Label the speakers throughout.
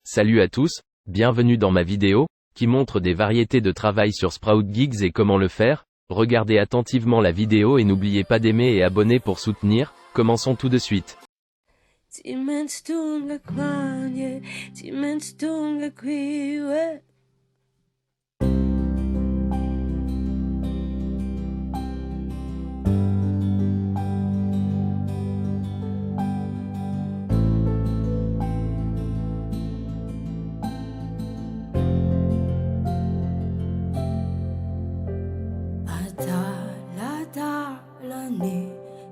Speaker 1: Salut à tous, bienvenue dans ma vidéo, qui montre des variétés de travail sur Sproutgigs et comment le faire. Regardez attentivement la vidéo et n'oubliez pas d'aimer et abonner pour soutenir. Commençons tout de suite.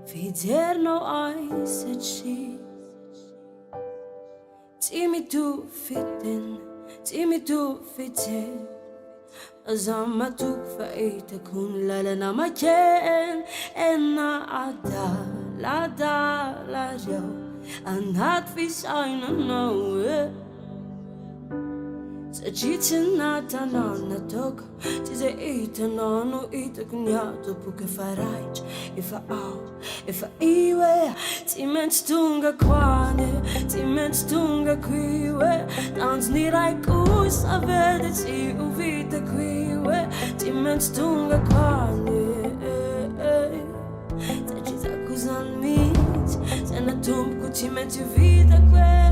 Speaker 2: Fiderno ai seci Timi tu fitten Timi tu fitten Azama tu faita kun lala na maken Enna ada la yo Anat vis aina no Sacitina tanana toka Tize ita nano ita kunyato puke faraj Ifa au, ifa iwe Ti mens tunga kwane Ti mens tunga kwiwe Dans nirai kus avede Ti uvita kwiwe Ti mens tunga kwane Saciza kuzan mit Sena tumku ti mens uvita kwe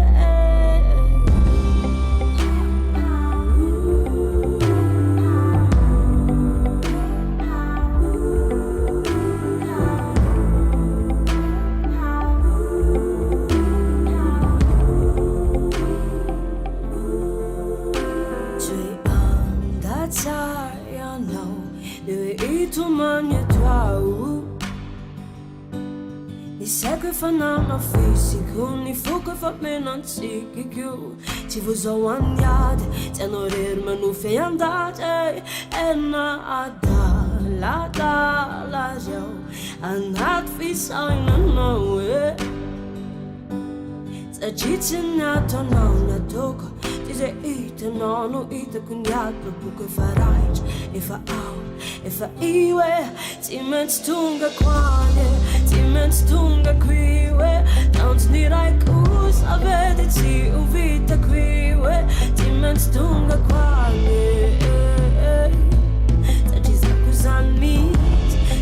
Speaker 2: Segue fanama fisico, ni fuga fa me non psichico. Ti vuso andate, se non erma nu fei andate. E na la yo, andat fisa in no e. Se cicina to non a tocco, ti se ite no ite cugnato puke faraj. If I out, if I iwe, ti mens tunga quane. Ti mens tunga kwiwe Dans nirai kus avede ti uvita kwiwe Ti mens tunga kwale Sa ci sa kusan mit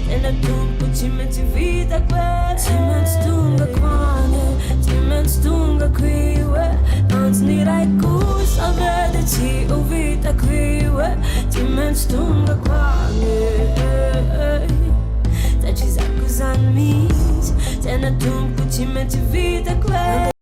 Speaker 2: Tena tunku ti mens uvita kwe Ti mens tunga kwale Ti mens tunga kwiwe Dans nirai kus avede ti uvita kwiwe Ti mens tunga kwale Sa ci sa kusan mit Tena tumku ti menti vita kwe